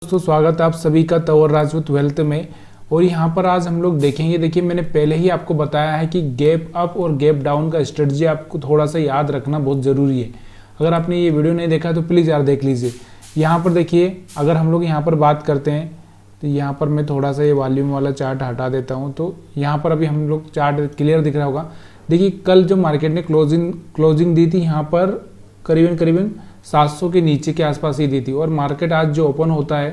दोस्तों स्वागत है आप सभी का तंवर राजपूत वेल्थ में। और यहाँ पर आज हम लोग देखेंगे, देखिए मैंने पहले ही आपको बताया है कि गैप अप और गैप डाउन का स्ट्रेटजी आपको थोड़ा सा याद रखना बहुत ज़रूरी है। अगर आपने ये वीडियो नहीं देखा तो प्लीज़ यार देख लीजिए। यहाँ पर देखिए, अगर हम लोग यहाँ पर बात करते हैं तो यहाँ पर मैं थोड़ा सा ये वॉल्यूम वाला चार्ट हटा देता हूँ, तो यहाँ पर अभी हम लोग चार्ट क्लियर दिख रहा होगा। देखिए कल जो मार्केट ने क्लोजिंग दी थी यहाँ पर करीबन 700 के नीचे के आसपास ही दी थी, और मार्केट आज जो ओपन होता है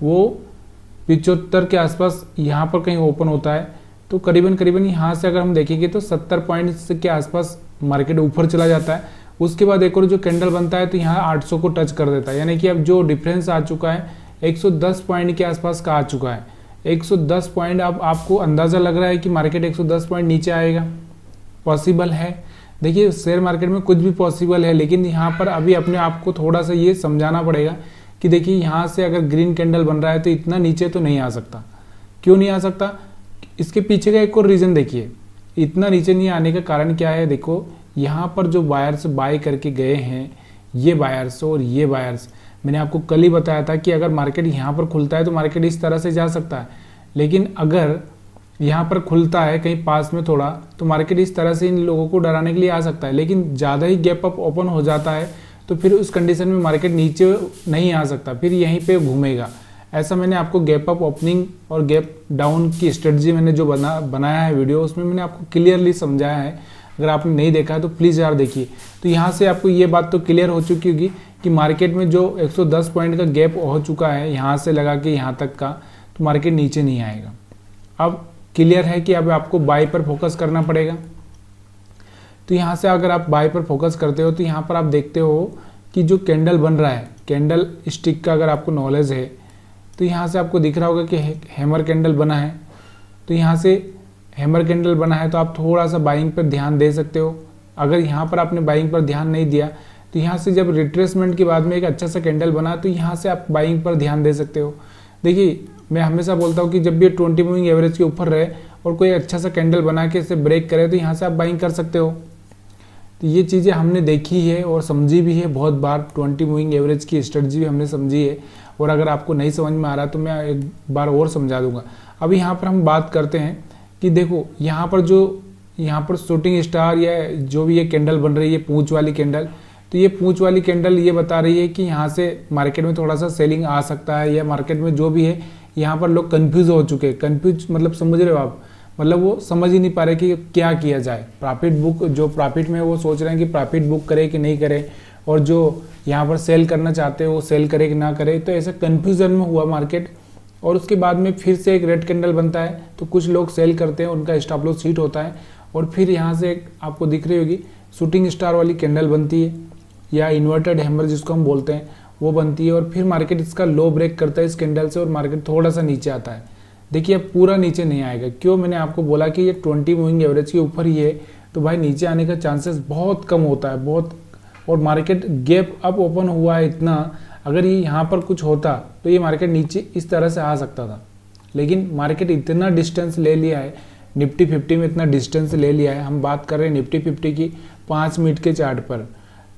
वो 75 के आसपास यहाँ पर कहीं ओपन होता है। तो करीबन यहाँ से अगर हम देखेंगे तो 70 पॉइंट्स के आसपास मार्केट ऊपर चला जाता है। उसके बाद एक और जो कैंडल बनता है तो यहाँ 800 को टच कर देता है, यानी कि अब जो डिफरेंस आ चुका है 110 पॉइंट के आसपास का आ चुका है। 110 पॉइंट, अब आपको अंदाज़ा लग रहा है कि मार्केट 110 पॉइंट नीचे आएगा, पॉसिबल है। देखिए शेयर मार्केट में कुछ भी पॉसिबल है, लेकिन यहाँ पर अभी अपने आप को थोड़ा सा ये समझाना पड़ेगा कि देखिए यहाँ से अगर ग्रीन कैंडल बन रहा है तो इतना नीचे तो नहीं आ सकता। क्यों नहीं आ सकता? इसके पीछे का एक और रीज़न देखिए, इतना नीचे नहीं आने का कारण क्या है। देखो यहाँ पर जो बायर्स बाय करके गए हैं, ये बायर्स और ये बायर्स, मैंने आपको कल ही बताया था कि अगर मार्केट यहाँ पर खुलता है तो मार्केट इस तरह से जा सकता है, लेकिन अगर यहाँ पर खुलता है कहीं पास में थोड़ा तो मार्केट इस तरह से इन लोगों को डराने के लिए आ सकता है। लेकिन ज़्यादा ही गैप अप ओपन हो जाता है तो फिर उस कंडीशन में मार्केट नीचे नहीं आ सकता, फिर यहीं पे घूमेगा। ऐसा मैंने आपको गैप अप ओपनिंग और गैप डाउन की स्ट्रेटजी मैंने जो बनाया है वीडियो, उसमें मैंने आपको क्लियरली समझाया है। अगर आपने नहीं देखा है तो प्लीज़ यार देखिए। तो यहाँ से आपको ये बात तो क्लियर हो चुकी होगी कि मार्केट में जो 110 पॉइंट का गैप हो चुका है यहाँ से लगा के यहाँ तक का, तो मार्केट नीचे नहीं आएगा। अब क्लियर है कि अब आपको बाय पर फोकस करना पड़ेगा। तो यहाँ से अगर आप बाय पर फोकस करते हो तो यहाँ पर आप देखते हो कि जो कैंडल बन रहा है, कैंडल स्टिक का अगर आपको नॉलेज है तो यहाँ से आपको दिख रहा होगा कि हैमर कैंडल बना है। तो यहाँ से हैमर कैंडल बना है तो आप थोड़ा सा बाइंग पर ध्यान दे सकते हो। अगर यहाँ पर आपने बाइंग पर ध्यान नहीं दिया तो यहाँ से जब रिट्रेसमेंट के बाद में एक अच्छा सा कैंडल बना तो यहाँ से आप बाइंग पर ध्यान दे सकते हो। देखिए मैं हमेशा बोलता हूँ कि जब भी 20 मूविंग एवरेज के ऊपर रहे और कोई अच्छा सा कैंडल बना के इसे ब्रेक करे तो यहाँ से आप बाइंग कर सकते हो। तो ये चीज़ें हमने देखी है और समझी भी है बहुत बार। 20 मूविंग एवरेज की स्ट्रेटजी भी हमने समझी है, और अगर आपको नहीं समझ में आ रहा तो मैं एक बार और समझा दूंगा। अभी यहाँ पर हम बात करते हैं कि देखो यहाँ पर शूटिंग स्टार या जो भी ये कैंडल बन रही है, पूंछ वाली कैंडल, तो ये पूंछ वाली कैंडल ये बता रही है कि यहाँ से मार्केट में थोड़ा सा सेलिंग आ सकता है, या मार्केट में जो भी है यहाँ पर लोग कंफ्यूज हो चुके हैं। कंफ्यूज मतलब समझ रहे हो आप, मतलब वो समझ ही नहीं पा रहे कि क्या किया जाए। प्रॉफिट बुक, जो प्रॉफिट में वो सोच रहे हैं कि प्रॉफिट बुक करे कि नहीं करे, और जो यहाँ पर सेल करना चाहते हैं वो सेल करे कि ना करे। तो ऐसा कंफ्यूजन में हुआ मार्केट, और उसके बाद में फिर से एक रेड कैंडल बनता है तो कुछ लोग सेल करते हैं, उनका स्टॉप लॉस हिट होता है, और फिर यहाँ से एक आपको दिख रही होगी शूटिंग स्टार वाली कैंडल बनती है, या इन्वर्टेड हैमर जिसको हम बोलते हैं वो बनती है, और फिर मार्केट इसका लो ब्रेक करता है इस कैंडल से, और मार्केट थोड़ा सा नीचे आता है। देखिए अब पूरा नीचे नहीं आएगा। क्यों? मैंने आपको बोला कि ये 20 मूविंग एवरेज के ऊपर ही है, तो भाई नीचे आने का चांसेस बहुत कम होता है, बहुत। और मार्केट गैप अप ओपन हुआ है इतना, अगर ये यहाँ पर कुछ होता तो ये मार्केट नीचे इस तरह से आ सकता था, लेकिन मार्केट इतना डिस्टेंस ले लिया है, निफ्टी 50 में इतना डिस्टेंस ले लिया है। हम बात कर रहे हैं निफ्टी 50 की 5 मिनट के चार्ट पर,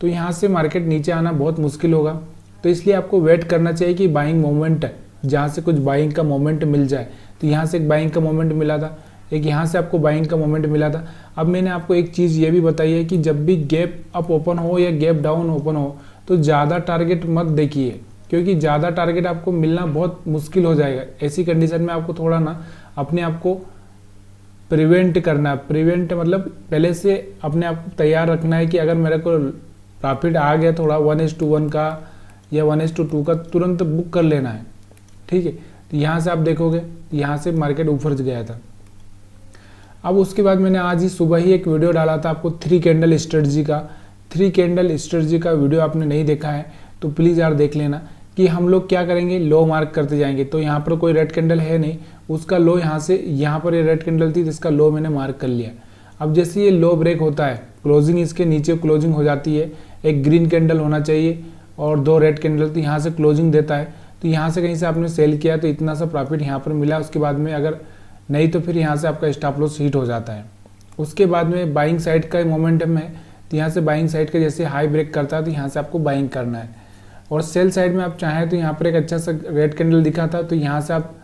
तो यहाँ से मार्केट नीचे आना बहुत मुश्किल होगा। तो इसलिए आपको वेट करना चाहिए कि बाइंग मोमेंट, जहाँ से कुछ बाइंग का मोमेंट मिल जाए। तो यहाँ से एक बाइंग का मोमेंट मिला था, एक यहाँ से आपको बाइंग का मोमेंट मिला था। अब मैंने आपको एक चीज़ ये भी बताई है कि जब भी गैप अप ओपन हो या गैप डाउन ओपन हो तो ज़्यादा टारगेट मत देखिए, क्योंकि ज़्यादा टारगेट आपको मिलना बहुत मुश्किल हो जाएगा। ऐसी कंडीशन में आपको थोड़ा ना अपने आप को प्रिवेंट करना, प्रिवेंट मतलब पहले से अपने आप को तैयार रखना है कि अगर मेरे को प्रॉफिट आ गया थोड़ा 1:1 का या 1:2 का, तुरंत बुक कर लेना है, ठीक है। तो यहाँ से आप देखोगे यहाँ से मार्केट ऊपर गया था। अब उसके बाद मैंने आज ही सुबह ही एक वीडियो डाला था आपको 3 कैंडल स्ट्रेटजी का। 3 कैंडल स्ट्रेटजी का वीडियो आपने नहीं देखा है तो प्लीज़ यार देख लेना कि हम लोग क्या करेंगे, लो मार्क करते जाएंगे। तो यहाँ पर कोई रेड कैंडल है नहीं, उसका लो यहाँ से, यहाँ पर ये रेड कैंडल थी जिसका लो मैंने मार्क कर लिया। अब जैसे ये लो ब्रेक होता है, क्लोजिंग इसके नीचे क्लोजिंग हो जाती है, एक ग्रीन कैंडल होना चाहिए और 2 रेड कैंडल, तो यहाँ से क्लोजिंग देता है। तो यहाँ से कहीं से आपने सेल किया तो इतना सा प्रॉफिट यहाँ पर मिला, उसके बाद में अगर नहीं तो फिर यहाँ से आपका स्टॉप लॉस हिट हो जाता है। उसके बाद में बाइंग साइड का मोमेंटम है, तो यहाँ से बाइंग साइड का जैसे हाई ब्रेक करता है तो यहाँ से आपको बाइंग करना है। और सेल साइड में आप चाहें तो यहाँ पर एक अच्छा सा रेड कैंडल दिखा था, तो यहाँ से आप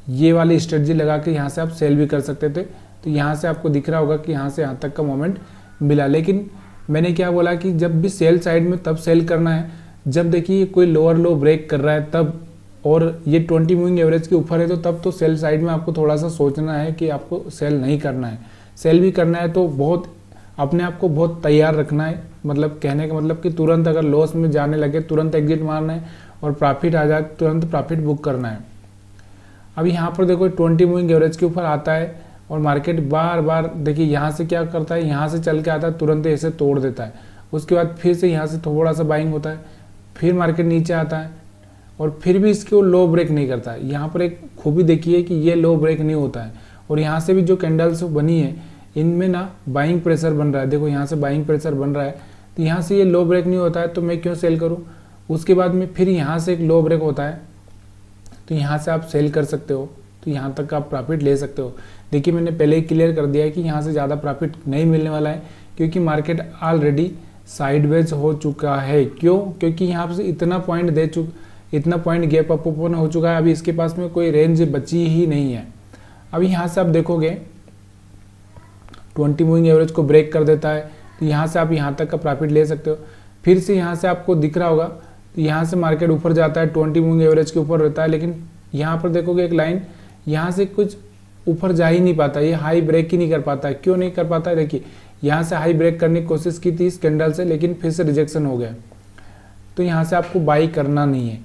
ये वाली स्ट्रेटजी लगा के यहाँ से आप सेल भी कर सकते थे। तो यहाँ से आपको दिख रहा होगा कि यहाँ से यहाँ तक का मोमेंट मिला। लेकिन मैंने क्या बोला कि जब भी सेल साइड में तब सेल करना है जब देखिए कोई लोअर लो ब्रेक कर रहा है तब, और ये 20 मूविंग एवरेज के ऊपर है तो तब तो सेल साइड में आपको थोड़ा सा सोचना है कि आपको सेल नहीं करना है। सेल भी करना है तो बहुत अपने आप को बहुत तैयार रखना है, मतलब कहने का मतलब कि तुरंत अगर लॉस में जाने लगे तुरंत एग्जिट मारना है, और प्रॉफिट आ जाए तुरंत प्रॉफिट बुक करना है। अब यहाँ पर देखो 20 मूविंग एवरेज के ऊपर आता है और मार्केट बार बार देखिए यहाँ से क्या करता है, यहाँ से चल के आता है तुरंत ऐसे तोड़ देता है, उसके बाद फिर से यहाँ से थोड़ा सा बाइंग होता है, फिर मार्केट नीचे आता है और फिर भी इसके वो लो ब्रेक नहीं करता है। यहाँ पर एक खूबी देखिए कि ये लो ब्रेक नहीं होता है, और यहाँ से भी जो कैंडल्स बनी है इनमें ना बाइंग प्रेशर बन रहा है। देखो यहाँ से बाइंग प्रेशर बन रहा है, तो यहाँ से ये लो ब्रेक नहीं होता है तो मैं क्यों सेल करूँ। उसके बाद में फिर यहाँ से एक लो ब्रेक होता है तो यहाँ से आप सेल कर सकते हो, तो यहाँ तक आप प्रॉफिट ले सकते हो। देखिए मैंने पहले ही क्लियर कर दिया है कि यहाँ से ज़्यादा प्रॉफिट नहीं मिलने वाला है, क्योंकि मार्केट ऑलरेडी साइडवेज हो चुका है। क्यों? क्योंकि यहाँ से इतना पॉइंट गैप अप ओपन हो चुका है, अभी इसके पास में कोई रेंज बची ही नहीं है। अभी यहाँ से आप देखोगे 20 मूविंग एवरेज को ब्रेक कर देता है, तो यहाँ से आप यहाँ तक का प्रॉफिट ले सकते हो। फिर से यहाँ से आपको दिख रहा होगा, तो यहाँ से मार्केट ऊपर जाता है 20 मूविंग एवरेज के ऊपर रहता है, लेकिन यहाँ पर देखोगे एक लाइन यहाँ से कुछ ऊपर जा ही नहीं पाता, ये हाई ब्रेक ही नहीं कर पाता है। क्यों नहीं कर पाता है? देखिए यहाँ से हाई ब्रेक करने की कोशिश की थी इस कैंडल से, लेकिन फिर से रिजेक्शन हो गया। तो यहाँ से आपको बाई करना नहीं है,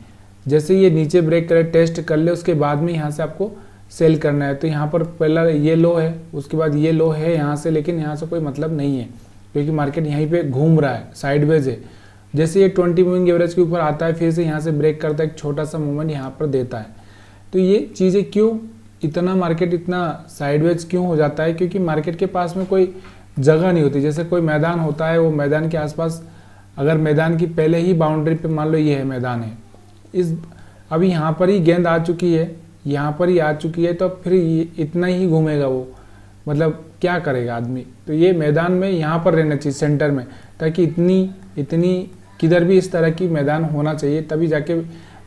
जैसे ये नीचे ब्रेक करे टेस्ट कर ले उसके बाद में यहाँ से आपको सेल करना है। तो यहाँ पर पहला ये लो है, उसके बाद ये लो है यहाँ से, लेकिन यहाँ से कोई मतलब नहीं है क्योंकि मार्केट यहीं पे घूम रहा है, साइडवेज है। जैसे ये 20 मूविंग एवरेज के ऊपर आता है फिर से यहाँ से ब्रेक करता है, एक छोटा सा मूवमेंट यहाँ पर देता है। तो ये चीज़ें क्यों इतना मार्केट इतना साइडवेज क्यों हो जाता है? क्योंकि मार्केट के पास में कोई जगह नहीं होती। जैसे कोई मैदान होता है, वो मैदान के आसपास अगर मैदान की पहले ही बाउंड्री पे मान लो ये है मैदान है, इस अभी यहाँ पर ही गेंद आ चुकी है, यहाँ पर ही आ चुकी है, तो फिर इतना ही घूमेगा वो, मतलब क्या करेगा आदमी। तो ये मैदान में यहाँ पर रहना चाहिए सेंटर में, ताकि इतनी किधर भी इस तरह की मैदान होना चाहिए, तभी जाके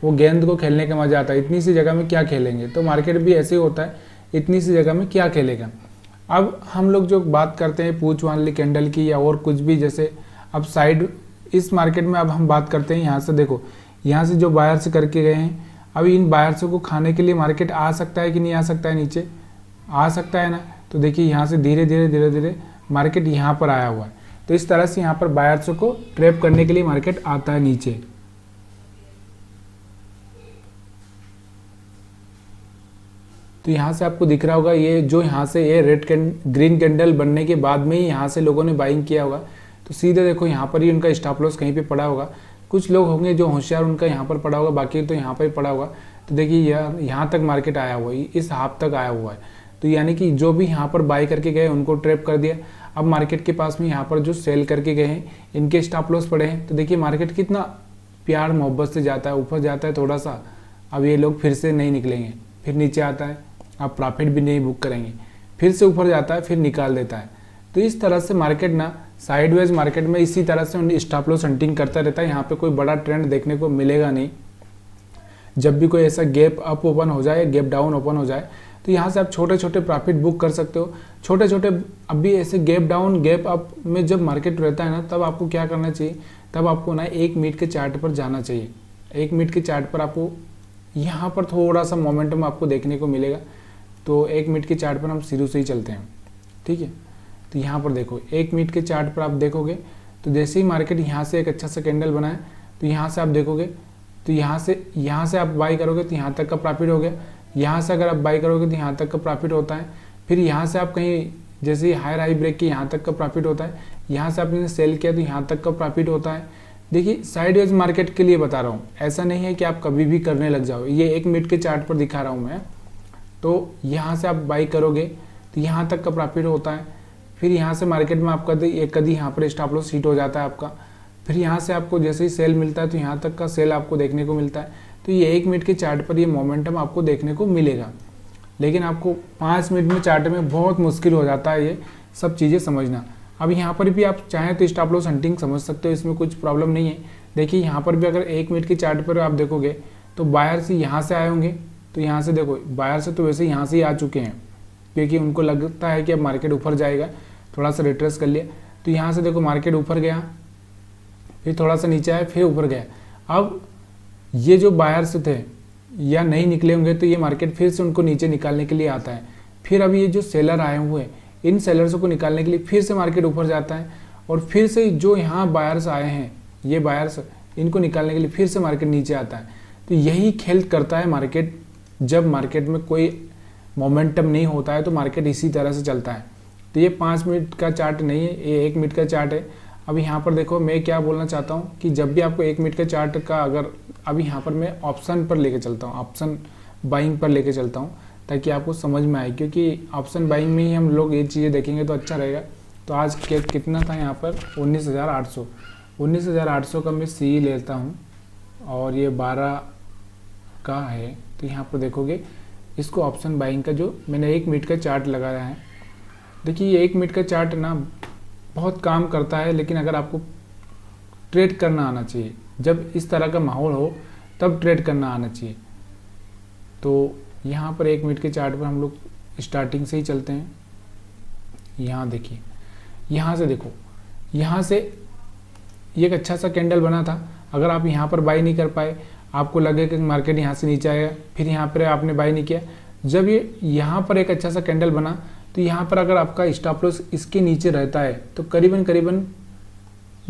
वो गेंद को खेलने का मजा आता है। इतनी सी जगह में क्या खेलेंगे? तो मार्केट भी ऐसे ही होता है, इतनी सी जगह में क्या खेलेगा। अब हम लोग जो बात करते हैं पूछ वाली कैंडल की या और कुछ भी, जैसे अब साइड इस मार्केट में अब हम बात करते हैं, यहाँ से देखो यहाँ से जो बायर्स करके गए हैं, अभी इन बायर्स को खाने के लिए मार्केट आ सकता है कि नहीं आ सकता है? नीचे आ सकता है ना। तो देखिए यहाँ से धीरे धीरे मार्केट यहाँ पर आया हुआ है, तो इस तरह से यहाँ पर बायर्स को ट्रैप करने के लिए मार्केट आता है नीचे। तो यहाँ से आपको दिख रहा होगा ये जो यहाँ से ये ग्रीन कैंडल बनने के बाद में ही यहाँ से लोगों ने बाइंग किया होगा, तो सीधे देखो यहाँ पर ही उनका स्टॉप लॉस कहीं पे पड़ा होगा। कुछ लोग होंगे जो होशियार, उनका यहाँ पर पड़ा होगा, बाकी तो यहाँ पर ही पड़ा होगा। तो देखिए यहाँ तक मार्केट आया हुआ है, इस हाफ तक आया हुआ है, तो यानी कि जो भी यहाँ पर बाई करके गए उनको ट्रैप कर दिया। अब मार्केट के पास में यहाँ पर जो सेल करके गए हैं इनके स्टॉप लॉस पड़े हैं। तो देखिए मार्केट कितना प्यार मोहब्बत से जाता है, ऊपर जाता है थोड़ा सा, अब ये लोग फिर से नहीं निकलेंगे, फिर नीचे आता है, आप प्रॉफिट भी नहीं बुक करेंगे, फिर से ऊपर जाता है, फिर निकाल देता है। तो इस तरह से मार्केट ना साइडवेज मार्केट में इसी तरह से स्टॉप लॉस हंटिंग करता रहता है। यहाँ पे कोई बड़ा ट्रेंड देखने को मिलेगा नहीं। जब भी कोई ऐसा गैप अप ओपन हो जाए, गैप डाउन ओपन हो जाए, तो यहाँ से आप छोटे छोटे प्रॉफिट बुक कर सकते हो। छोटे छोटे अभी ऐसे गैप डाउन गैप अप में जब मार्केट रहता है ना, तब आपको क्या करना चाहिए? तब आपको ना 1 मिनट के चार्ट पर जाना चाहिए। 1 मिनट के चार्ट पर आपको यहाँ पर थोड़ा सा मोमेंटम आपको देखने को मिलेगा। तो 1 मिनट के चार्ट पर हम शुरू से ही चलते हैं, ठीक है। तो यहाँ पर देखो 1 मिनट के चार्ट पर आप देखोगे तो जैसे ही मार्केट यहाँ से एक अच्छा सा कैंडल बनाए, तो यहाँ से आप देखोगे तो यहाँ से आप बाई करोगे तो यहाँ तक का प्रॉफिट हो गया। यहाँ से अगर आप बाई करोगे तो यहाँ तक का प्रॉफिट होता है। फिर यहाँ से आप कहीं जैसे हायर हाई ब्रेक की यहाँ तक का प्रॉफिट होता है। यहाँ से आपने सेल किया तो यहाँ तक का प्रॉफिट होता है। देखिए साइडवेज मार्केट के लिए बता रहा हूँ, ऐसा नहीं है कि आप कभी भी करने लग जाओ। ये 1 मिनट के चार्ट पर दिखा रहा हूँ मैं। तो यहाँ से आप बाई करोगे तो यहाँ तक का प्रॉफिट होता है। फिर यहाँ से मार्केट में आपका कभी यहाँ पर स्टॉप लॉस हिट हो जाता है आपका। फिर यहाँ से आपको जैसे ही सेल मिलता है तो यहाँ तक का सेल आपको देखने को मिलता है। तो ये 1 मिनट के चार्ट पर ये मोमेंटम आपको देखने को मिलेगा, लेकिन आपको 5 मिनट में चार्ट में बहुत मुश्किल हो जाता है ये सब चीज़ें समझना। अब यहाँ पर भी आप चाहें तो स्टॉप लॉस हंटिंग समझ सकते हो, इसमें कुछ प्रॉब्लम नहीं है। देखिए यहाँ पर भी अगर 1 मिनट के चार्ट पर आप देखोगे तो बायर से यहाँ से आए होंगे, तो यहाँ से देखो बायर से तो वैसे यहाँ से ही आ चुके हैं क्योंकि उनको लगता है कि अब मार्केट ऊपर जाएगा, थोड़ा सा रिट्रेस कर लिया। तो यहाँ से देखो मार्केट ऊपर गया, फिर थोड़ा सा नीचे आया, फिर ऊपर गया। अब ये जो बायर्स थे या नहीं निकले होंगे तो ये मार्केट फिर से उनको नीचे निकालने के लिए आता है। फिर अभी ये जो सेलर आए हुए हैं, इन सेलर्स को निकालने के लिए फिर से मार्केट ऊपर जाता है, और फिर से जो यहाँ बायर्स आए हैं, ये बायर्स, इनको निकालने के लिए फिर से मार्केट नीचे आता है। तो यही खेल करता है मार्केट। जब मार्केट में कोई मोमेंटम नहीं होता है तो मार्केट इसी तरह से चलता है। तो ये 5 मिनट का चार्ट नहीं है, ये 1 मिनट का चार्ट है। अब यहाँ पर देखो मैं क्या बोलना चाहता हूँ कि जब भी आपको 1 मिनट का चार्ट का, अगर अभी यहाँ पर मैं ऑप्शन पर लेके चलता हूँ, ऑप्शन बाइंग पर लेके चलता हूँ ताकि आपको समझ में आए, क्योंकि ऑप्शन बाइंग में ही हम लोग ये चीज़ें देखेंगे तो अच्छा रहेगा। तो आज कितना था यहाँ पर 19,800 का मैं सी लेता हूँ और ये 12 का है। तो यहाँ पर देखोगे इसको ऑप्शन बाइंग का जो मैंने 1 मिनट का चार्ट लगाया है, देखिए ये 1 मिनट का चार्ट ना बहुत काम करता है, लेकिन अगर आपको ट्रेड करना आना चाहिए, जब इस तरह का माहौल हो तब ट्रेड करना आना चाहिए। तो यहाँ पर 1 मिनट के चार्ट पर हम लोग स्टार्टिंग से ही चलते हैं। यहाँ देखिए, यहाँ से देखो, यहाँ से ये एक अच्छा सा कैंडल बना था। अगर आप यहाँ पर बाई नहीं कर पाए, आपको लगे कि मार्केट यहाँ से नीचे आएगा, फिर यहाँ पर आपने बाई नहीं किया, जब ये यहाँ पर एक अच्छा सा कैंडल बना तो यहाँ पर अगर आपका स्टॉप लॉस इसके नीचे रहता है तो करीबन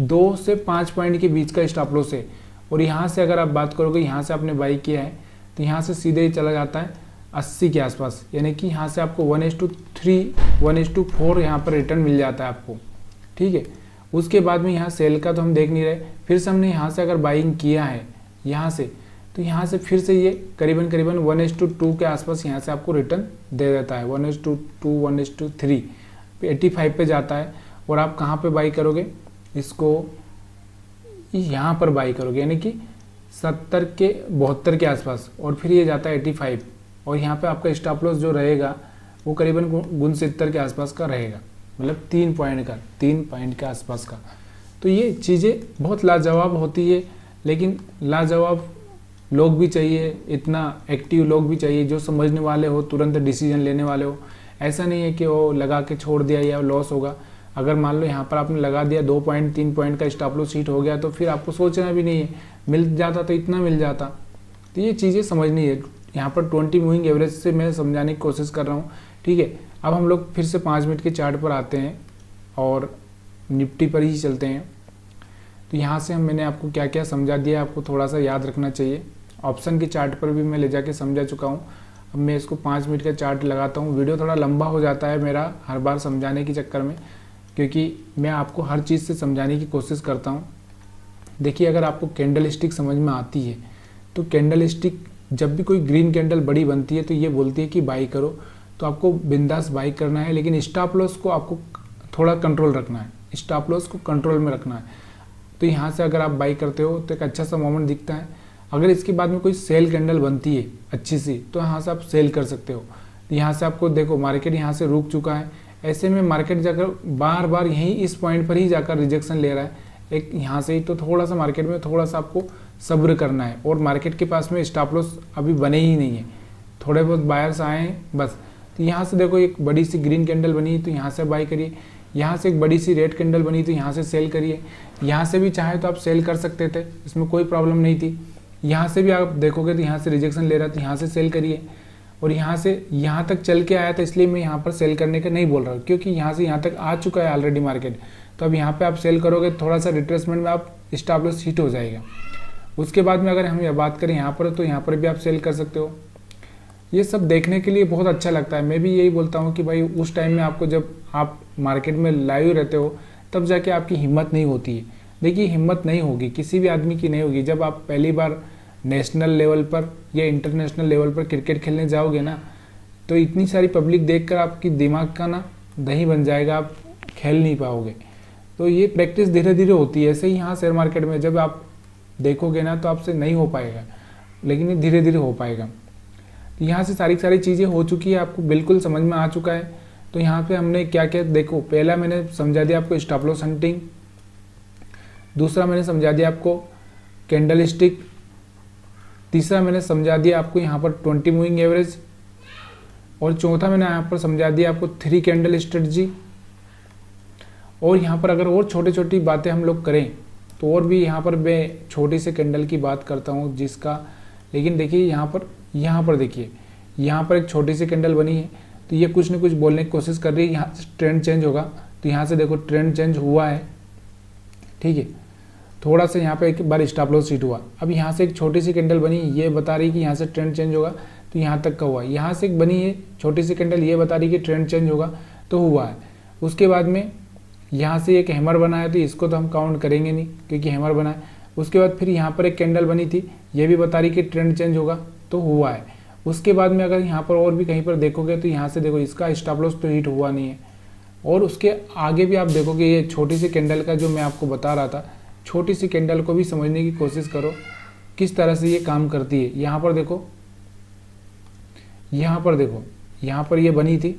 2 से 5 पॉइंट के बीच का स्टॉप लॉस है। और यहाँ से अगर आप बात करोगे, यहाँ से आपने बाई किया है तो यहाँ से सीधे ही चला जाता है 80 के आसपास, यानी कि यहाँ से आपको 1:3 1:4 यहाँ पर रिटर्न मिल जाता है आपको, ठीक है। उसके बाद में यहाँ सेल का तो हम देख नहीं रहे, फिर से हमने यहाँ से अगर बाइंग किया है यहाँ से, तो यहाँ से फिर से ये करीबन 1:2 के आसपास यहाँ से आपको रिटर्न दे देता है, 1:2 1:3 85 पे जाता है। और आप कहाँ पे बाई करोगे, इसको यहाँ पर बाई करोगे, यानी कि 70 के 72 के आसपास, और फिर ये जाता है 85, और यहाँ पे आपका स्टॉप लॉस जो रहेगा वो करीबन 69 के आसपास का रहेगा, मतलब 3 पॉइंट के आसपास का। तो ये चीज़ें बहुत लाजवाब होती है, लेकिन लाजवाब लोग भी चाहिए, इतना एक्टिव लोग भी चाहिए जो समझने वाले हो, तुरंत डिसीजन लेने वाले हो। ऐसा नहीं है कि वो लगा के छोड़ दिया या लॉस होगा। अगर मान लो यहाँ पर आपने लगा दिया 2 पॉइंट 3 पॉइंट का स्टॉप लॉस हिट हो गया तो फिर आपको सोचना भी नहीं है, मिल जाता तो इतना मिल जाता। तो ये चीज़ें समझनी है। यहाँ पर 20 मूविंग एवरेज से मैं समझाने की कोशिश कर रहा हूँ, ठीक है। अब हम लोग फिर से 5 मिनट के चार्ट पर आते हैं और निफ्टी पर ही चलते हैं। तो यहाँ से मैंने आपको क्या क्या समझा दिया, आपको थोड़ा सा याद रखना चाहिए। ऑप्शन के चार्ट पर भी मैं ले जाके समझा चुका हूँ। अब मैं इसको 5 मिनट का चार्ट लगाता हूँ। वीडियो थोड़ा लंबा हो जाता है मेरा हर बार समझाने के चक्कर में, क्योंकि मैं आपको हर चीज़ से समझाने की कोशिश करता हूँ। देखिए, अगर आपको कैंडल स्टिक समझ में आती है तो कैंडल स्टिक जब भी कोई ग्रीन कैंडल बड़ी बनती है तो ये बोलती है कि बाई करो, तो आपको बिंदास बाई करना है, लेकिन स्टॉप लॉस को आपको थोड़ा कंट्रोल रखना है, स्टॉप लॉस को कंट्रोल में रखना है। तो यहाँ से अगर आप बाई करते हो तो एक अच्छा सा मोमेंट दिखता है। अगर इसके बाद में कोई सेल कैंडल बनती है अच्छी सी, तो यहाँ से आप सेल कर सकते हो। यहाँ से आपको देखो मार्केट यहाँ से रुक चुका है, ऐसे में मार्केट जाकर बार बार यहीं इस पॉइंट पर ही जाकर रिजेक्शन ले रहा है एक यहाँ से ही, तो थोड़ा सा मार्केट में थोड़ा सा आपको सब्र करना है। और मार्केट के पास में स्टॉप लॉस अभी बने ही नहीं है, थोड़े बहुत बायर्स आए हैं बस। तो यहाँ से देखो एक बड़ी सी ग्रीन कैंडल बनी तो यहाँ से बाई करिए, यहाँ से एक बड़ी सी रेड कैंडल बनी तो यहाँ से सेल करिए। यहाँ से भी चाहे तो आप सेल कर सकते थे, इसमें कोई प्रॉब्लम नहीं थी। यहाँ से भी आप देखोगे तो यहाँ से रिजेक्शन ले रहा था, यहाँ से सेल करिए। और यहाँ से यहाँ तक चल के आया था, इसलिए मैं यहाँ पर सेल करने का नहीं बोल रहा हूँ, क्योंकि यहाँ से यहाँ तक आ चुका है ऑलरेडी मार्केट। तो अब यहाँ पे आप सेल करोगे थोड़ा सा रिट्रेसमेंट में आप स्टॉप लॉस हिट हो जाएगा। उसके बाद में अगर हम ये बात करें यहाँ पर, तो यहाँ पर भी आप सेल कर सकते हो। ये सब देखने के लिए बहुत अच्छा लगता है। मैं भी यही बोलता हूँ कि भाई उस टाइम में आपको, जब आप मार्केट में लाइव रहते हो तब जाके आपकी हिम्मत नहीं होती है। देखिए, हिम्मत नहीं होगी, किसी भी आदमी की नहीं होगी। जब आप पहली बार नेशनल लेवल पर या इंटरनेशनल लेवल पर क्रिकेट खेलने जाओगे ना, तो इतनी सारी पब्लिक देखकर आपकी दिमाग का ना दही बन जाएगा, आप खेल नहीं पाओगे। तो ये प्रैक्टिस धीरे धीरे होती है। ऐसे ही यहाँ शेयर मार्केट में जब आप देखोगे ना तो आपसे नहीं हो पाएगा, लेकिन ये धीरे धीरे हो पाएगा। तो यहाँ से सारी चीज़ें हो चुकी है, आपको बिल्कुल समझ में आ चुका है। तो यहाँ पे हमने क्या क्या देखो, पहला मैंने समझा दिया आपको स्टॉप लॉस हंटिंग, दूसरा मैंने समझा दिया आपको कैंडल स्टिक, तीसरा मैंने समझा दिया आपको यहाँ पर 20 मूविंग एवरेज, और चौथा मैंने यहाँ पर समझा दिया आपको 3 कैंडल स्ट्रेटजी। और यहाँ पर अगर और छोटी छोटी बातें हम लोग करें तो और भी यहाँ पर मैं छोटी से कैंडल की बात करता हूँ जिसका, लेकिन देखिए यहाँ पर देखिए यहाँ पर एक छोटी सी कैंडल बनी है, तो ये कुछ न कुछ बोलने की कोशिश कर रही है, यहाँ से ट्रेंड चेंज होगा। तो यहाँ से देखो ट्रेंड चेंज हुआ है, ठीक है, थोड़ा सा यहाँ पे एक बार स्टॉप लॉस हिट हुआ। अब यहाँ से एक छोटी सी कैंडल बनी, ये बता रही है कि यहाँ से ट्रेंड चेंज होगा, तो यहाँ तक का हुआ। यहाँ से एक बनी है छोटी सी कैंडल, ये बता रही है कि ट्रेंड चेंज होगा, तो हुआ है। उसके बाद में यहाँ से एक हैमर बना है, तो इसको तो हम काउंट करेंगे नहीं क्योंकि हैमर बना है। उसके बाद फिर यहाँ पर एक कैंडल बनी थी, ये भी बता रही कि ट्रेंड चेंज होगा, तो हुआ है। उसके बाद में अगर यहाँ पर और भी कहीं पर देखोगे तो यहाँ से देखो इसका स्टॉप लॉस तो हिट हुआ नहीं है। और उसके आगे भी आप देखोगे ये छोटी सी कैंडल का जो मैं आपको बता रहा था, छोटी सी कैंडल को भी समझने की कोशिश करो किस तरह से ये काम करती है। यहाँ पर देखो यहाँ पर ये बनी थी,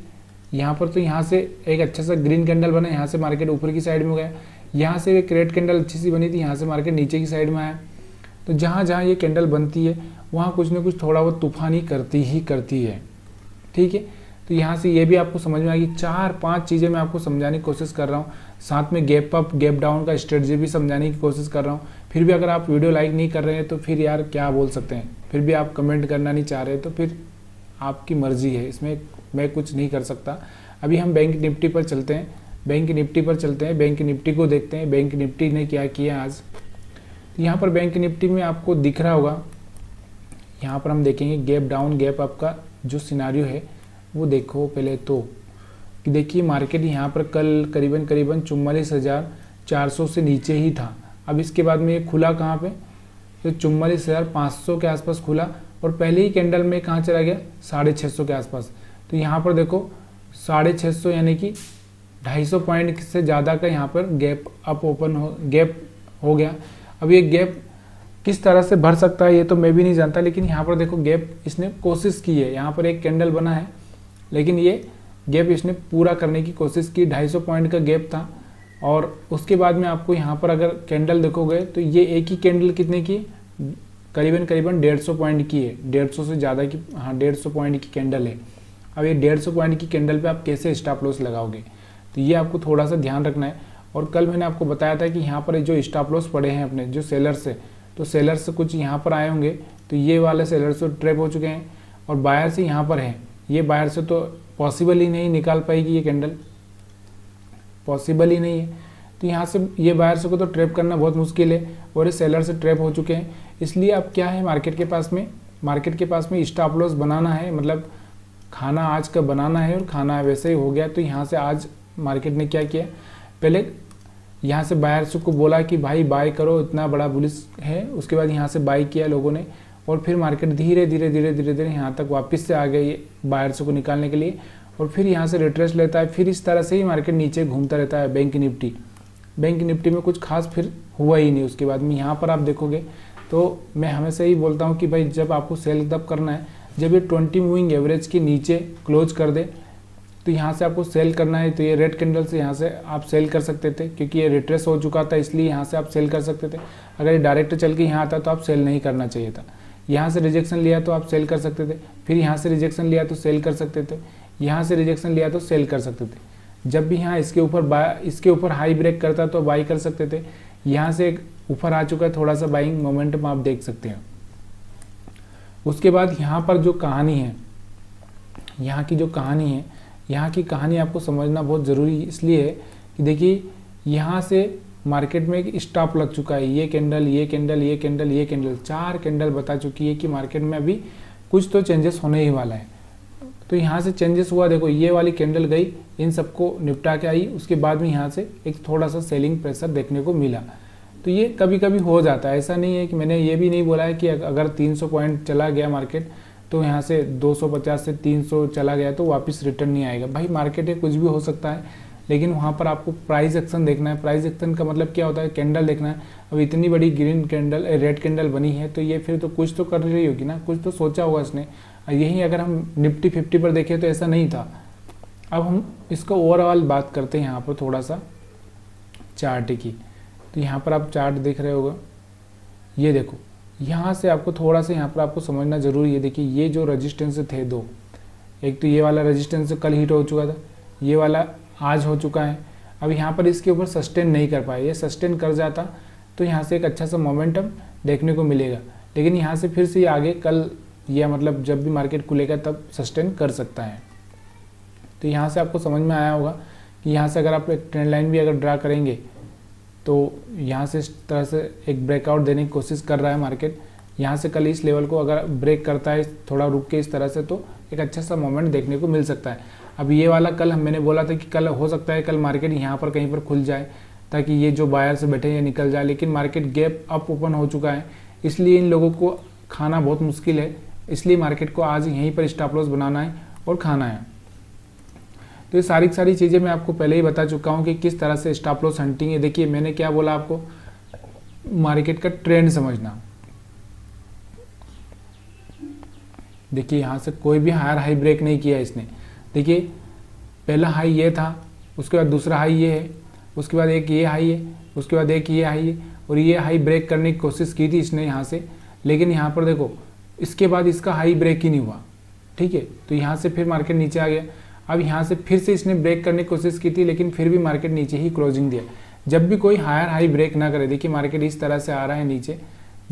यहाँ पर तो यहाँ से एक अच्छा सा ग्रीन कैंडल बना, यहाँ से मार्केट ऊपर की साइड में गया। यहाँ से एक रेड कैंडल अच्छी सी बनी थी, यहाँ से मार्केट नीचे की साइड में आया। तो जहाँ जहाँ ये कैंडल बनती है वहाँ कुछ ना कुछ थोड़ा बहुत तूफानी करती है, ठीक है। तो यहाँ से ये भी आपको समझ में आएगी। 4-5 चीज़ें मैं आपको समझाने की कोशिश कर रहा हूँ, साथ में गैप अप गैप डाउन का स्ट्रेटजी भी समझाने की कोशिश कर रहा हूँ। फिर भी अगर आप वीडियो लाइक नहीं कर रहे हैं तो फिर यार क्या बोल सकते हैं, फिर भी आप कमेंट करना नहीं चाह रहे तो फिर आपकी मर्जी है, इसमें मैं कुछ नहीं कर सकता। अभी हम बैंक निफ्टी पर चलते हैं, बैंक निफ्टी को देखते हैं, बैंक निफ्टी ने क्या किया आज। तो यहाँ पर बैंक निफ्टी में आपको दिख रहा होगा, यहाँ पर हम देखेंगे गैप डाउन गैप अप का जो सिनारियो है वो देखो पहले तो, कि देखिए मार्केट यहाँ पर कल करीबन 44,400 से नीचे ही था। अब इसके बाद में ये खुला कहाँ पे, तो 44,500 के आसपास खुला, और पहले ही कैंडल में कहाँ चला गया 650 के आसपास। तो यहाँ पर देखो 650 यानी कि 250 पॉइंट से ज़्यादा का यहाँ पर गैप हो गया। अब ये गैप किस तरह से भर सकता है ये तो मैं भी नहीं जानता, लेकिन यहाँ पर देखो गैप इसने कोशिश की है। यहाँ पर एक कैंडल बना है, लेकिन ये गैप इसने पूरा करने की कोशिश की, 250 पॉइंट का गैप था। और उसके बाद में आपको यहाँ पर अगर कैंडल देखोगे तो ये एक ही कैंडल कितने की, करीबन 150 पॉइंट की है, 150 से ज़्यादा की, हाँ 150 पॉइंट की कैंडल है। अब ये 150 पॉइंट की कैंडल पे आप कैसे स्टॉप लॉस लगाओगे, तो ये आपको थोड़ा सा ध्यान रखना है। और कल मैंने आपको बताया था कि यहाँ पर जो स्टॉप लॉस पड़े हैं अपने जो सेलर्स से, तो सेलर्स से कुछ यहाँ पर आए होंगे, तो ये वाले सेलर्स तो ट्रैप हो चुके हैं, और बायर से यहाँ पर हैं, ये बायर से तो पॉसिबल ही नहीं निकाल पाएगी ये कैंडल, पॉसिबल ही नहीं है। तो यहाँ से ये बायर से को तो ट्रैप करना बहुत मुश्किल है, और ये सेलर से ट्रैप हो चुके हैं। इसलिए अब क्या है मार्केट के पास में स्टॉप लॉस बनाना है, मतलब खाना आज का बनाना है, और खाना वैसे ही हो गया। तो यहाँ से आज मार्केट ने क्या किया, पहले यहाँ से बायर्स को बोला कि भाई बाय करो, इतना बड़ा बुलिश है, उसके बाद यहाँ से बाय किया लोगों ने, और फिर मार्केट धीरे धीरे यहाँ तक वापस से आ गई बायर्स को निकालने के लिए, और फिर यहाँ से रिट्रेस लेता है। फिर इस तरह से ही मार्केट नीचे घूमता रहता है। बैंक निफ्टी में कुछ खास फिर हुआ ही नहीं। उसके बाद में यहाँ पर आप देखोगे तो मैं हमेशा ही बोलता हूँ कि भाई जब आपको सेल तब करना है जब ये 20 मूविंग एवरेज के नीचे क्लोज कर दे, तो यहाँ से आपको सेल करना है। तो ये रेड कैंडल से यहाँ से आप सेल कर सकते थे, क्योंकि ये रिट्रेस हो चुका था, इसलिए यहाँ से आप सेल कर सकते थे। अगर ये डायरेक्ट चल के यहाँ आता तो आप सेल नहीं करना चाहिए था। यहाँ से रिजेक्शन लिया तो आप सेल कर सकते थे, फिर यहाँ से रिजेक्शन लिया तो सेल कर सकते थे, यहाँ से रिजेक्शन लिया तो सेल कर सकते थे। जब भी यहाँ इसके ऊपर हाई ब्रेक करता तो बाई कर सकते थे। यहाँ से ऊपर आ चुका है, थोड़ा सा बाइंग मोमेंटम आप देख सकते हैं। उसके बाद यहाँ पर जो कहानी है, यहाँ की कहानी आपको समझना बहुत ज़रूरी इसलिए है कि देखिए यहाँ से मार्केट में एक स्टॉप लग चुका है। ये कैंडल 4 कैंडल बता चुकी है कि मार्केट में अभी कुछ तो चेंजेस होने ही वाला है। तो यहाँ से चेंजेस हुआ, देखो ये वाली कैंडल गई, इन सबको निपटा के आई, उसके बाद में यहाँ से एक थोड़ा सा सेलिंग प्रेशर देखने को मिला। तो ये कभी कभी हो जाता है, ऐसा नहीं है कि मैंने ये भी नहीं बोला है कि अगर 300 पॉइंट चला गया मार्केट तो यहाँ से 250 से 300 चला गया तो वापस रिटर्न नहीं आएगा। भाई मार्केट है, कुछ भी हो सकता है, लेकिन वहाँ पर आपको प्राइस एक्शन देखना है। प्राइस एक्शन का मतलब क्या होता है, कैंडल देखना है। अब इतनी बड़ी रेड कैंडल बनी है तो ये फिर तो कुछ तो कर रही होगी ना, कुछ तो सोचा होगा इसने। यही अगर हम निफ्टी 50 पर देखें तो ऐसा नहीं था। अब हम इसको ओवरऑल बात करते हैं यहाँ पर थोड़ा सा चार्ट की। तो यहाँ पर आप चार्ट देख रहे होगा, ये देखो यहाँ से आपको थोड़ा सा यहाँ पर आपको समझना जरूरी है। देखिए ये जो रेजिस्टेंस थे दो, एक तो ये वाला रेजिस्टेंस कल हिट हो चुका था, ये वाला आज हो चुका है। अब यहाँ पर इसके ऊपर सस्टेन नहीं कर पाए, ये सस्टेन कर जाता तो यहाँ से एक अच्छा सा मोमेंटम देखने को मिलेगा, लेकिन यहाँ से फिर से ये आगे कल या मतलब जब भी मार्केट खुलेगा तब सस्टेन कर सकता है। तो यहाँ से आपको समझ में आया होगा कि यहाँ से अगर आप एक ट्रेंड लाइन भी अगर ड्रा करेंगे तो यहाँ से इस तरह से एक ब्रेकआउट देने की कोशिश कर रहा है मार्केट। यहाँ से कल इस लेवल को अगर ब्रेक करता है थोड़ा रुक के इस तरह से, तो एक अच्छा सा मोमेंट देखने को मिल सकता है। अब ये वाला कल मैंने बोला था कि कल हो सकता है कल मार्केट यहाँ पर कहीं पर खुल जाए ताकि ये जो बायर से बैठे हैं निकल जाए, लेकिन मार्केट गैप अप ओपन हो चुका है, इसलिए इन लोगों को खाना बहुत मुश्किल है। इसलिए मार्केट को आज यहीं पर स्टॉप लॉस बनाना है और खाना है। तो ये सारी चीज़ें मैं आपको पहले ही बता चुका हूँ कि किस तरह से स्टॉप लॉस हंटिंग है। देखिए मैंने क्या बोला आपको, मार्केट का ट्रेंड समझना। देखिए यहाँ से कोई भी हायर हाई ब्रेक नहीं किया इसने। देखिए पहला हाई ये था, उसके बाद दूसरा हाई ये है, उसके बाद एक ये हाई है, उसके बाद एक ये हाई है, और ये हाई ब्रेक करने की कोशिश की थी इसने यहाँ से, लेकिन यहाँ पर देखो इसके बाद इसका हाई ब्रेक ही नहीं हुआ। ठीक है, तो यहाँ से फिर मार्केट नीचे आ गया। अब यहाँ से फिर से इसने ब्रेक करने की कोशिश की थी, लेकिन फिर भी मार्केट नीचे ही क्लोजिंग दिया। जब भी कोई हायर हाई ब्रेक ना करे, देखिए मार्केट इस तरह से आ रहा है नीचे,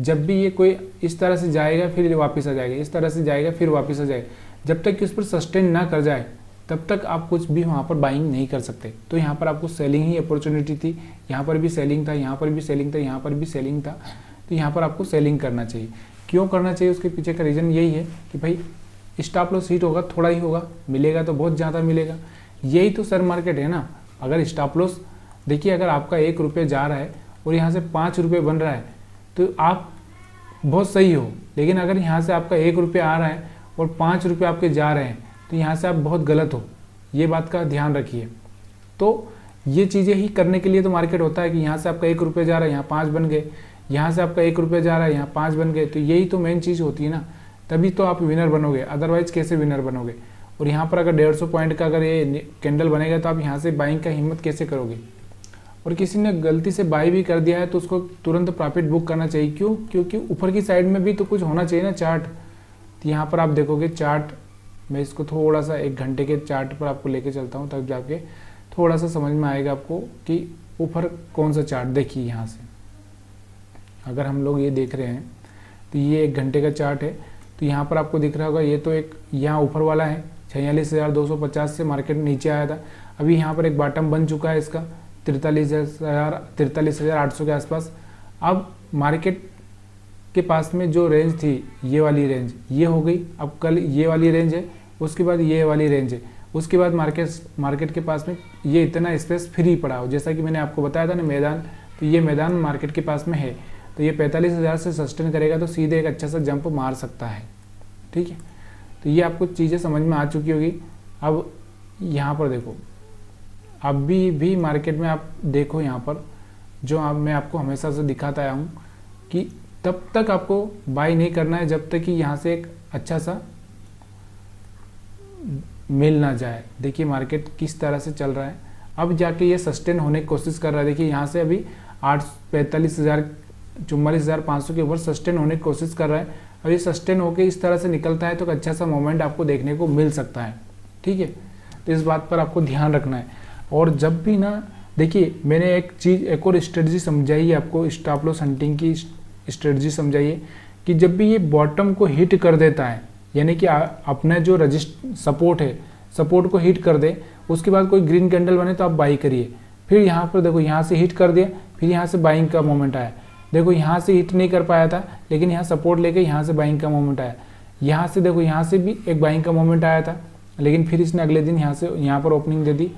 जब भी ये कोई इस तरह से जाएगा फिर वापस आ जाएगा, इस तरह से जाएगा फिर वापस आ जाएगा, जब तक कि उस पर सस्टेन ना कर जाए तब तक आप कुछ भी वहाँ पर बाइंग नहीं कर सकते। तो यहाँ पर आपको सेलिंग ही अपॉर्चुनिटी थी, यहाँ पर भी सेलिंग था, यहाँ पर भी सेलिंग था, यहाँ पर भी सेलिंग था, तो यहाँ पर आपको सेलिंग करना चाहिए। क्यों करना चाहिए, उसके पीछे का रीज़न यही है कि भाई स्टॉप लॉस हिट होगा, थोड़ा ही होगा, मिलेगा तो बहुत ज़्यादा मिलेगा। यही तो शेयर मार्केट है ना। अगर स्टॉप लॉस देखिए, अगर आपका 1 रुपये जा रहा है और यहाँ से 5 रुपये बन रहा है तो आप बहुत सही हो, लेकिन अगर यहाँ से आपका 1 रुपये आ रहा है और 5 रुपये आपके जा रहे हैं तो यहाँ से आप बहुत गलत हो। ये बात का ध्यान रखिए। तो ये चीज़ें ही करने के लिए तो मार्केट होता है कि यहाँ से आपका 1 रुपये जा रहा है, यहाँ 5 बन गए, यहाँ से आपका 1 रुपये जा रहा है, यहाँ 5 बन गए, तो यही तो मेन चीज़ होती है ना, तभी तो आप विनर बनोगे, अदरवाइज कैसे विनर बनोगे। और यहाँ पर अगर 150 पॉइंट का अगर ये कैंडल बनेगा तो आप यहाँ से बाइंग का हिम्मत कैसे करोगे। और किसी ने गलती से बाई भी कर दिया है तो उसको तुरंत प्रॉफिट बुक करना चाहिए। क्यों? क्योंकि ऊपर की साइड में भी तो कुछ होना चाहिए ना चार्ट। तो यहाँ पर आप देखोगे चार्ट, मैं इसको थोड़ा सा 1 घंटे के चार्ट पर आपको लेके चलता हूँ तब जाके थोड़ा सा समझ में आएगा आपको कि ऊपर कौन सा चार्ट। देखिए यहाँ से अगर हम लोग ये देख रहे हैं तो ये 1 घंटे का चार्ट है, तो यहाँ पर आपको दिख रहा होगा ये तो एक यहाँ ऊपर वाला है 46,250 से मार्केट नीचे आया था। अभी यहाँ पर एक बॉटम बन चुका है इसका 43,800 के आसपास। अब मार्केट के पास में जो रेंज थी ये वाली रेंज ये हो गई, अब कल ये वाली रेंज है, उसके बाद ये वाली रेंज है, उसके बाद मार्केट के पास में ये इतना स्पेस फ्री पड़ा हो, जैसा कि मैंने आपको बताया था ना मैदान, तो ये मैदान मार्केट के पास में है। तो ये 45,000 से सस्टेन करेगा तो सीधे एक अच्छा सा जंप मार सकता है। ठीक है, तो ये आपको चीज़ें समझ में आ चुकी होगी। अब यहाँ पर देखो, अभी भी मार्केट में आप देखो यहाँ पर जो मैं आपको हमेशा से दिखाता आया हूँ कि तब तक आपको बाई नहीं करना है जब तक कि यहाँ से एक अच्छा सा मिल ना जाए। देखिए मार्केट किस तरह से चल रहा है, अब जाके ये सस्टेन होने की कोशिश कर रहा है। देखिए यहाँ से अभी 44,500 के ऊपर सस्टेन होने की कोशिश कर रहा है। अब ये सस्टेन होके इस तरह से निकलता है तो अच्छा सा मोमेंट आपको देखने को मिल सकता है। ठीक है, तो इस बात पर आपको ध्यान रखना है। और जब भी ना देखिए मैंने एक और स्ट्रेटजी समझाई है आपको, स्टॉप लॉस हंटिंग की स्ट्रेटजी समझाई है कि जब भी ये बॉटम को हिट कर देता है, यानी कि अपना जो सपोर्ट है, सपोर्ट को हिट कर दे, उसके बाद कोई ग्रीन कैंडल बने तो आप बाई करिए। फिर यहाँ पर देखो यहाँ से हिट कर दिया, फिर यहाँ से बाइंग का मोमेंट आया। देखो यहाँ से हिट नहीं कर पाया था, लेकिन यहाँ सपोर्ट लेके यहाँ से बाइंग का मोमेंट आया। यहाँ से देखो यहाँ से भी एक बाइंग का मोमेंट आया था, लेकिन फिर इसने अगले दिन यहाँ पर ओपनिंग दे दी।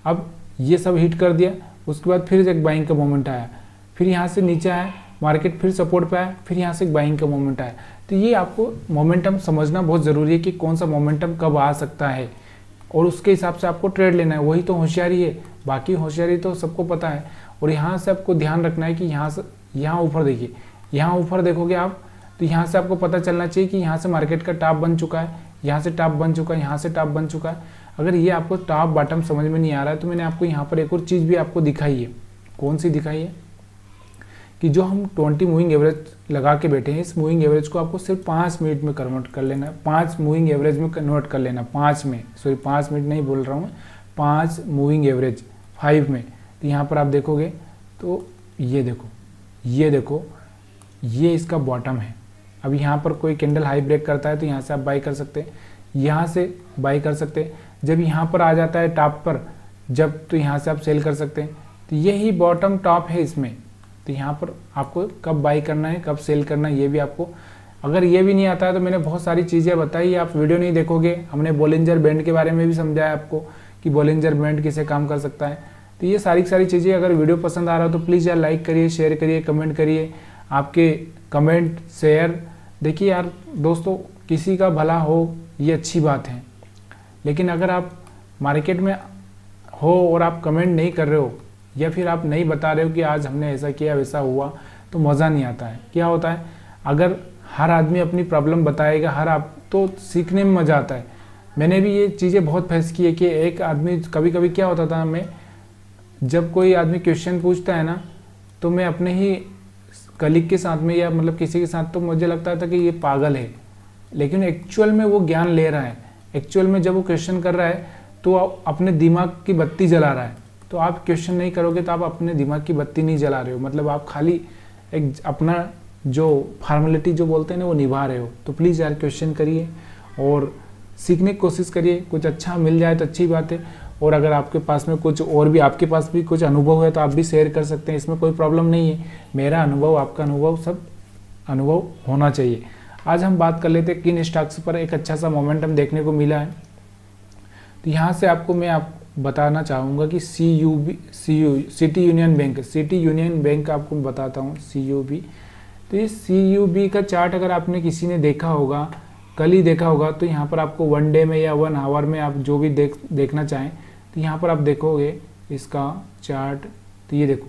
अब ये सब हिट कर दिया, उसके बाद फिर एक बाइंग का मोमेंट आया, फिर यहाँ से नीचे आया, मार्केट फिर सपोर्ट पे आया, फिर यहाँ से एक बाइंग का मोमेंट आया। तो ये आपको मोमेंटम समझना बहुत ज़रूरी है कि कौन सा मोमेंटम कब आ सकता है, और उसके हिसाब से आपको ट्रेड लेना है। वही तो होशियारी है, बाकी होशियारी तो सबको पता है। और यहाँ से आपको ध्यान रखना है कि यहाँ ऊपर देखिए, यहाँ ऊपर देखोगे आप तो यहाँ से आपको पता चलना चाहिए कि यहाँ से मार्केट का टॉप बन चुका है, यहाँ से टॉप बन चुका है, यहाँ से टॉप बन चुका है। अगर ये आपको टॉप बॉटम समझ में नहीं आ रहा है तो मैंने आपको यहाँ पर एक और चीज़ भी आपको दिखाई है। कौन सी दिखाई है कि जो हम 20 मूविंग एवरेज लगा के बैठे हैं, इस मूविंग एवरेज को आपको सिर्फ 5 मिनट में कन्वर्ट कर लेना है, 5 मूविंग एवरेज में कन्वर्ट कर लेना, 5 मिनट नहीं बोल रहा हूँ, 5 मूविंग एवरेज 5 में। तो यहाँ पर आप देखोगे तो ये देखो ये इसका बॉटम है। अब यहाँ पर कोई कैंडल हाई ब्रेक करता है तो यहाँ से आप बाई कर सकते हैं, यहाँ से बाई कर सकते हैं। जब यहाँ पर आ जाता है टॉप पर जब, तो यहाँ से आप सेल कर सकते हैं। तो यही बॉटम टॉप है इसमें। तो यहाँ पर आपको कब बाई करना है, कब सेल करना है, ये भी आपको, अगर ये भी नहीं आता है तो मैंने बहुत सारी चीज़ें बताई, आप वीडियो नहीं देखोगे। हमने बॉलिंजर बैंड के बारे में भी समझाया आपको कि बॉलिंजर बैंड कैसे काम कर सकता है। तो ये सारी चीज़ें, अगर वीडियो पसंद आ रहा हो तो प्लीज़ यार लाइक करिए, शेयर करिए, कमेंट करिए। आपके कमेंट शेयर, देखिए यार दोस्तों, किसी का भला हो ये अच्छी बात है, लेकिन अगर आप मार्केट में हो और आप कमेंट नहीं कर रहे हो या फिर आप नहीं बता रहे हो कि आज हमने ऐसा किया वैसा हुआ, तो मज़ा नहीं आता है। क्या होता है, अगर हर आदमी अपनी प्रॉब्लम बताएगा तो सीखने में मज़ा आता है। मैंने भी ये चीज़ें बहुत फेस की है कि एक आदमी, कभी कभी क्या होता था, मैं जब कोई आदमी क्वेश्चन पूछता है ना, तो मैं अपने ही कलीग के साथ में या मतलब किसी के साथ, तो मुझे लगता था कि ये पागल है, लेकिन एक्चुअल में वो ज्ञान ले रहा है। एक्चुअल में जब वो क्वेश्चन कर रहा है तो अपने दिमाग की बत्ती जला रहा है। तो आप क्वेश्चन नहीं करोगे तो आप अपने दिमाग की बत्ती नहीं जला रहे हो, मतलब आप खाली एक अपना जो फॉर्मेलिटी जो बोलते हैं ना वो निभा रहे हो। तो प्लीज़ यार क्वेश्चन करिए और सीखने की कोशिश करिए, कुछ अच्छा मिल जाए तो अच्छी बात है। और अगर आपके पास में कुछ और भी, आपके पास भी कुछ अनुभव है तो आप भी शेयर कर सकते हैं, इसमें कोई प्रॉब्लम नहीं है। मेरा अनुभव, आपका अनुभव, सब अनुभव होना चाहिए। आज हम बात कर लेते हैं किन स्टॉक्स पर एक अच्छा सा मोमेंटम देखने को मिला है। तो यहाँ से आपको मैं बताना चाहूँगा कि सिटी यूनियन बैंक आपको बताता हूँ, CUB। तो ये CUB का चार्ट अगर आपने किसी ने देखा होगा, कल ही देखा होगा, तो यहाँ पर आपको 1 डे में या 1 आवर में आप जो भी देखना चाहें, तो यहाँ पर आप देखोगे इसका चार्ट। तो ये देखो,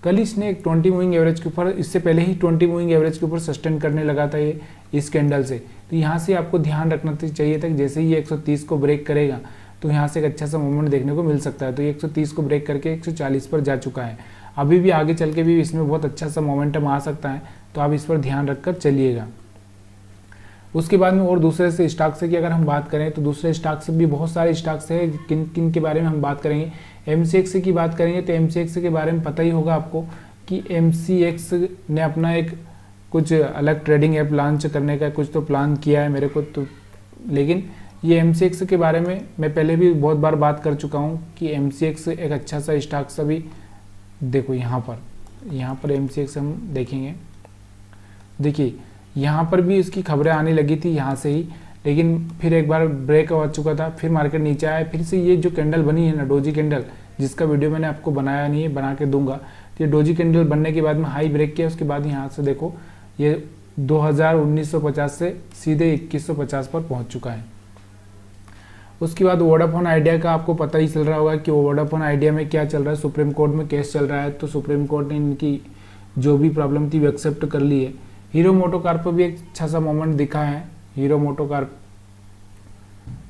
कल इसने एक 20 मूविंग एवरेज के ऊपर, इससे पहले ही 20 मूविंग एवरेज के ऊपर सस्टेन करने लगा था ये इस कैंडल से। तो यहाँ से आपको ध्यान रखना चाहिए था कि जैसे ही ये 130 को ब्रेक करेगा तो यहाँ से एक अच्छा सा मूवमेंट देखने को मिल सकता है। तो ये 130 को ब्रेक करके 140 पर जा चुका है। अभी भी आगे चल के भी इसमें बहुत अच्छा सा मोमेंटम आ सकता है, तो आप इस पर ध्यान रखकर चलिएगा। उसके बाद में और दूसरे से स्टॉक से की अगर हम बात करें तो दूसरे स्टॉक से भी बहुत सारे स्टॉक्स है, किन किन के बारे में हम बात करेंगे। MCX की बात करेंगे तो MCX के बारे में पता ही होगा आपको कि MCX ने अपना एक कुछ अलग ट्रेडिंग ऐप लॉन्च करने का कुछ तो प्लान किया है मेरे को तो, लेकिन ये MCX के बारे में मैं पहले भी बहुत बार बात कर चुका हूँ कि MCX एक अच्छा सा स्टॉक सा भी देखो। यहाँ पर MCX हम देखेंगे, देखिए यहाँ पर भी इसकी खबरें आने लगी थी यहाँ से ही, लेकिन फिर एक बार ब्रेक हो चुका था, फिर मार्केट नीचे आया, फिर से ये जो कैंडल बनी है ना, डोजी कैंडल, जिसका वीडियो मैंने आपको बनाया नहीं है, बना के दूंगा। तो ये डोजी कैंडल बनने के बाद में हाई ब्रेक किया, उसके बाद यहाँ से देखो ये 1950 से सीधे 2150 पर पहुँच चुका है। उसके बाद वोडाफोन आइडिया का आपको पता ही चल रहा होगा कि वोडाफोन आइडिया में क्या चल रहा है, सुप्रीम कोर्ट में केस चल रहा है, तो सुप्रीम कोर्ट ने इनकी जो भी प्रॉब्लम थी वो एक्सेप्ट कर ली है। हीरो मोटोकॉर्प पर भी एक अच्छा सा मोमेंट दिखा है, हीरो मोटोकॉर्प।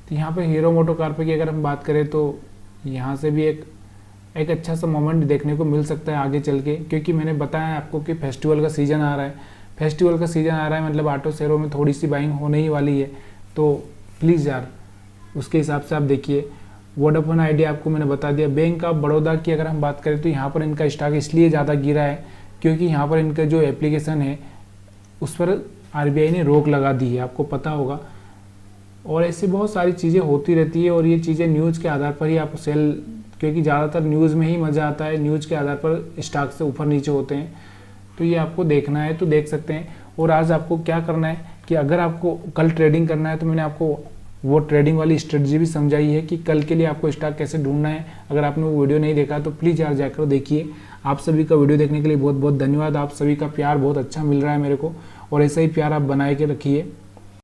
तो यहाँ पे हीरो मोटोकॉर्प की अगर हम बात करें तो यहाँ से भी एक अच्छा सा मोमेंट देखने को मिल सकता है आगे चल के, क्योंकि मैंने बताया आपको कि फेस्टिवल का सीज़न आ रहा है। फेस्टिवल का सीज़न आ रहा है मतलब ऑटो शेयरों में थोड़ी सी बाइंग होने ही वाली है, तो प्लीज़ यार उसके हिसाब से आप देखिए। वोडाफोन आइडिया आपको मैंने बता दिया। बैंक ऑफ बड़ौदा की अगर हम बात करें तो यहाँ पर इनका स्टॉक इसलिए ज़्यादा गिरा है क्योंकि यहाँ पर इनका जो एप्लीकेशन है उस पर RBI ने रोक लगा दी है, आपको पता होगा। और ऐसी बहुत सारी चीज़ें होती रहती है और ये चीज़ें न्यूज़ के आधार पर ही आप सेल, क्योंकि ज़्यादातर न्यूज़ में ही मज़ा आता है, न्यूज़ के आधार पर स्टॉक से ऊपर नीचे होते हैं। तो ये आपको देखना है तो देख सकते हैं। और आज आपको क्या करना है कि अगर आपको कल ट्रेडिंग करना है तो मैंने आपको वो ट्रेडिंग वाली स्ट्रेटजी भी समझाई है कि कल के लिए आपको स्टॉक कैसे ढूंढना है। अगर आपने वो वीडियो नहीं देखा तो प्लीज़ यार जाकर देखिए। आप सभी का वीडियो देखने के लिए बहुत बहुत धन्यवाद। आप सभी का प्यार बहुत अच्छा मिल रहा है मेरे को, और ऐसा ही प्यार आप बनाए के रखिए।